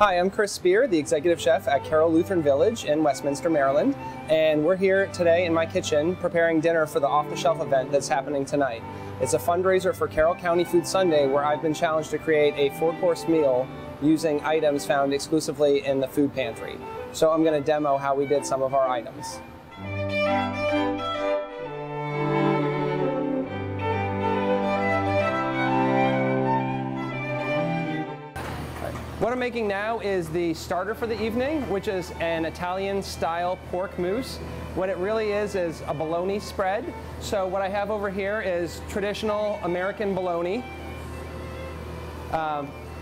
Hi, I'm Chris Spear, the Executive Chef at Carroll Lutheran Village in Westminster, Maryland, and we're here today in my kitchen preparing dinner for the off-the-shelf event that's happening tonight. It's a fundraiser for Carroll County Food Sunday where I've been challenged to create a 4-course meal using items found exclusively in the food pantry. So I'm going to demo how we did some of our items. What I'm making now is the starter for the evening, which is an Italian-style pork mousse. What it really is a bologna spread. So what I have over here is traditional American bologna,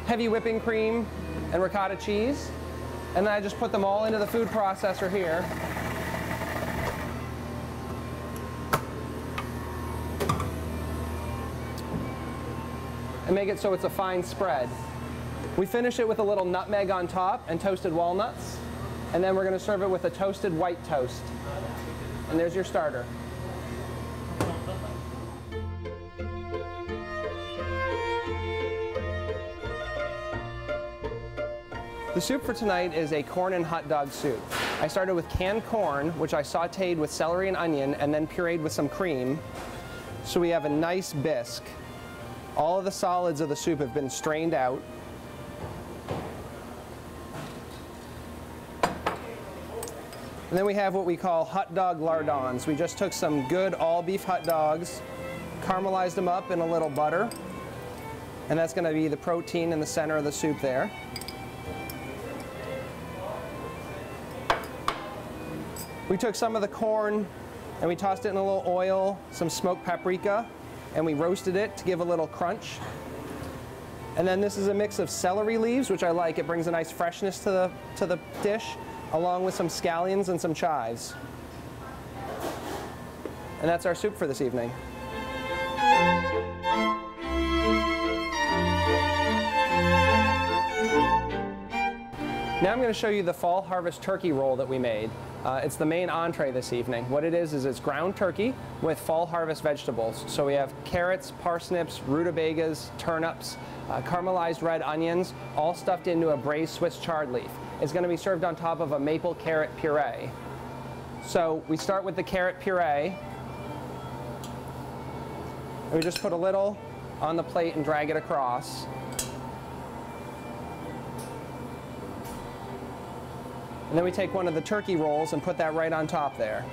heavy whipping cream, and ricotta cheese. And then I just put them all into the food processor here. And make it so it's a fine spread. We finish it with a little nutmeg on top and toasted walnuts, and then we're going to serve it with a toasted white toast. And there's your starter. The soup for tonight is a corn and hot dog soup. I started with canned corn, which I sauteed with celery and onion and then pureed with some cream. So we have a nice bisque. All of the solids of the soup have been strained out. And then we have what we call hot dog lardons. We just took some good all-beef hot dogs, caramelized them up in a little butter, and that's going to be the protein in the center of the soup there. We took some of the corn and we tossed it in a little oil, some smoked paprika, and we roasted it to give a little crunch. And then this is a mix of celery leaves, which I like. It brings a nice freshness to the dish, along with some scallions and some chives. And that's our soup for this evening. Now I'm going to show you the fall harvest turkey roll that we made. It's the main entree this evening. What it is it's ground turkey with fall harvest vegetables. So we have carrots, parsnips, rutabagas, turnips, caramelized red onions, all stuffed into a braised Swiss chard leaf. It's going to be served on top of a maple carrot puree. So we start with the carrot puree. And we just put a little on the plate and drag it across. And then we take one of the turkey rolls and put that right on top there.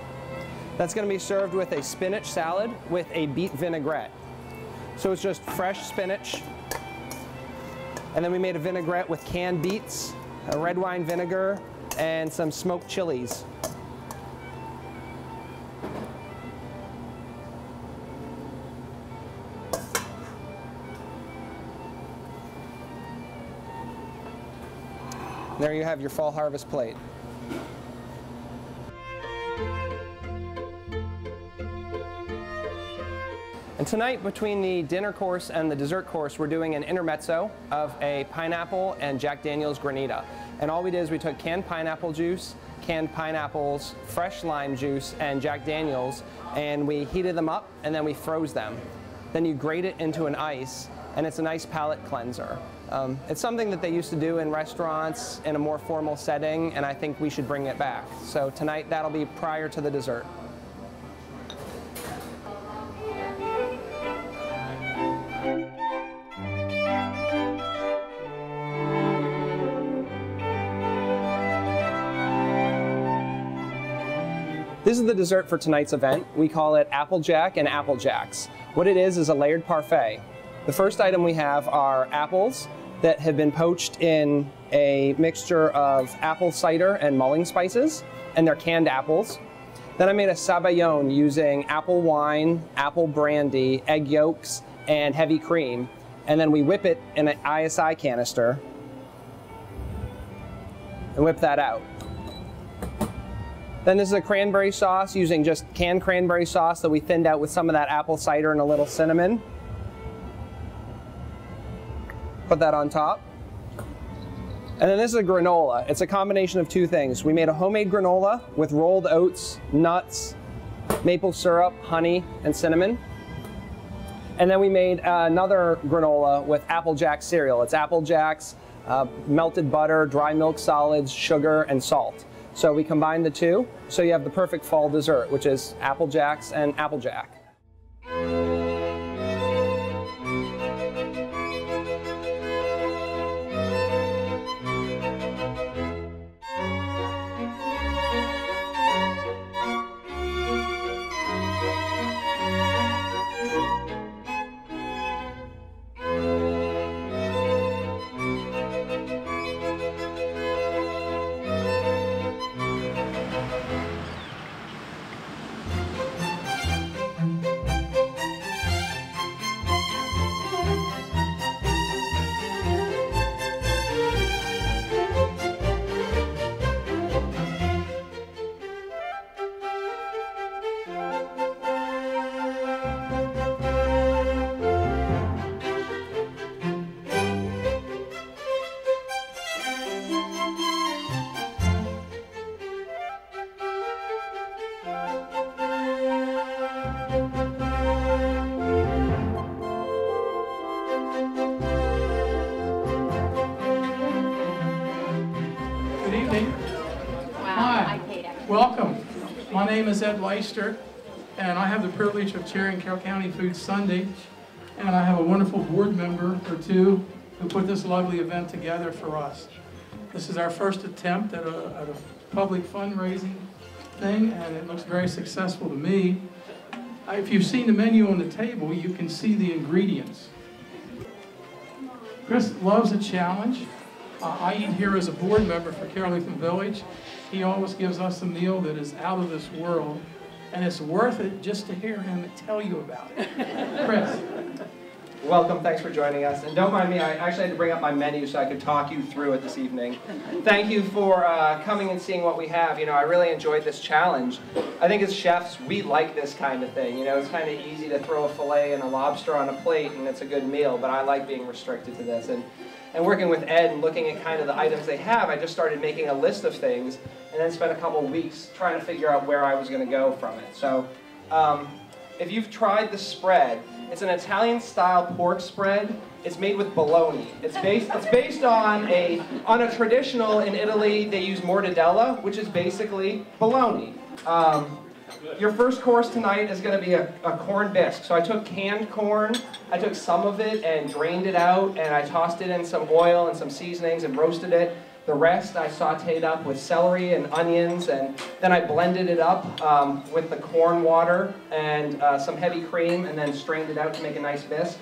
That's going to be served with a spinach salad with a beet vinaigrette. So it's just fresh spinach. And then we made a vinaigrette with canned beets, a red wine vinegar, and some smoked chilies. There you have your fall harvest plate. And tonight, between the dinner course and the dessert course, we're doing an intermezzo of a pineapple and Jack Daniel's Granita. And all we did is we took canned pineapple juice, canned pineapples, fresh lime juice, and Jack Daniel's, and we heated them up and then we froze them. Then you grate it into an ice, and it's a nice palate cleanser. It's something that they used to do in restaurants in a more formal setting, and I think we should bring it back. So tonight, that'll be prior to the dessert. This is the dessert for tonight's event. We call it Applejack and Applejacks. What it is a layered parfait. The first item we have are apples that have been poached in a mixture of apple cider and mulling spices, and they're canned apples. Then I made a sabayon using apple wine, apple brandy, egg yolks, and heavy cream. And then we whip it in an ISI canister and whip that out. Then this is a cranberry sauce using just canned cranberry sauce that we thinned out with some of that apple cider and a little cinnamon. Put that on top. And then this is a granola. It's a combination of two things. We made a homemade granola with rolled oats, nuts, maple syrup, honey, and cinnamon. And then we made another granola with Applejack cereal. It's Applejacks, melted butter, dry milk solids, sugar, and salt. So we combine the two, so you have the perfect fall dessert, which is Applejacks and Applejack. Welcome. My name is Ed Leister, and I have the privilege of chairing Carroll County Food Sunday, and I have a wonderful board member or two who put this lovely event together for us. This is our first attempt at a public fundraising thing, and it looks very successful to me. If you've seen the menu on the table, you can see the ingredients. Chris loves a challenge. I eat here as a board member for Carroll Lutheran Village. He always gives us a meal that is out of this world, and it's worth it just to hear him tell you about it. Chris. Welcome, thanks for joining us. And don't mind me, I actually had to bring up my menu so I could talk you through it this evening. Thank you for coming and seeing what we have. You know, I really enjoyed this challenge. I think as chefs, we like this kind of thing. You know, it's kind of easy to throw a filet and a lobster on a plate and it's a good meal, but I like being restricted to this. And working with Ed and looking at kind of the items they have, I just started making a list of things and then spent a couple of weeks trying to figure out where I was going to go from it. So if you've tried the spread, it's an Italian-style pork spread. It's made with bologna. It's based on a traditional, in Italy, they use mortadella, which is basically bologna. Your first course tonight is going to be a corn bisque. So I took canned corn, I took some of it and drained it out, and I tossed it in some oil and some seasonings and roasted it. The rest I sauteed up with celery and onions, and then I blended it up with the corn water and some heavy cream, and then strained it out to make a nice bisque.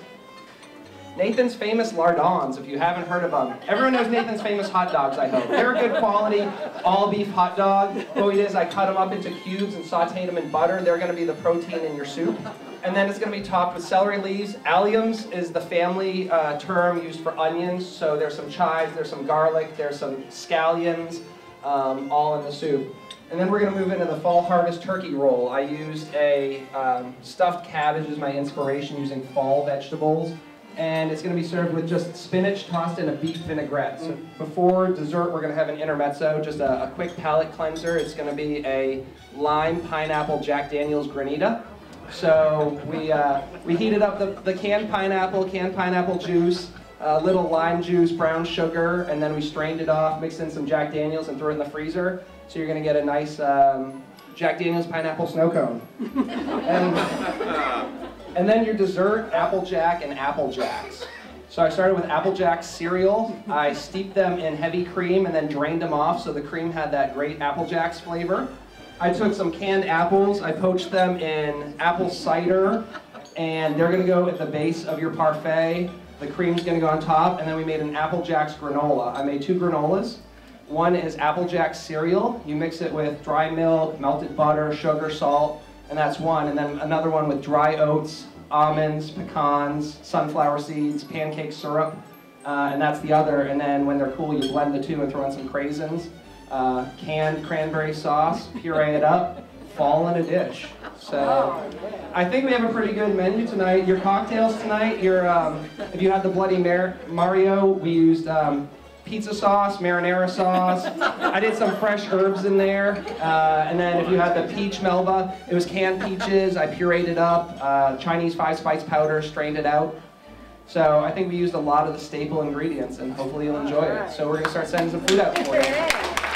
Nathan's Famous Lardons, if you haven't heard of them. Everyone knows Nathan's Famous hot dogs, I hope. They're a good quality, all-beef hot dog. What it is, I cut them up into cubes and sauteed them in butter. They're going to be the protein in your soup. And then it's going to be topped with celery leaves. Alliums is the family term used for onions. So there's some chives, there's some garlic, there's some scallions, all in the soup. And then we're going to move into the fall harvest turkey roll. I used a stuffed cabbage as my inspiration using fall vegetables. And it's going to be served with just spinach tossed in a beef vinaigrette. So before dessert, we're going to have an intermezzo, just a quick palate cleanser. It's going to be a lime pineapple Jack Daniel's Granita. So we heated up the canned pineapple juice, a little lime juice, brown sugar, and then we strained it off, mixed in some Jack Daniel's, and threw it in the freezer. So you're going to get a nice Jack Daniel's pineapple snow cone. And then your dessert, Applejack and Applejacks. So I started with Applejack cereal. I steeped them in heavy cream and then drained them off so the cream had that great Applejacks flavor. I took some canned apples, I poached them in apple cider, and they're going to go at the base of your parfait. The cream's going to go on top, and then we made an Applejack's granola. I made 2 granolas. One is Applejack cereal. You mix it with dry milk, melted butter, sugar, salt, and that's one. And then another one with dry oats, almonds, pecans, sunflower seeds, pancake syrup, and that's the other. And then when they're cool, you blend the two and throw in some craisins. Canned cranberry sauce, puree it up, fall in a dish. So I think we have a pretty good menu tonight. Your cocktails tonight, if you have the Bloody Mario, we used pizza sauce, marinara sauce. I did some fresh herbs in there. And then if you had the peach melba, it was canned peaches. I pureed it up, Chinese 5-spice powder, strained it out. So I think we used a lot of the staple ingredients, and hopefully you'll enjoy it. So we're going to start sending some food out for you.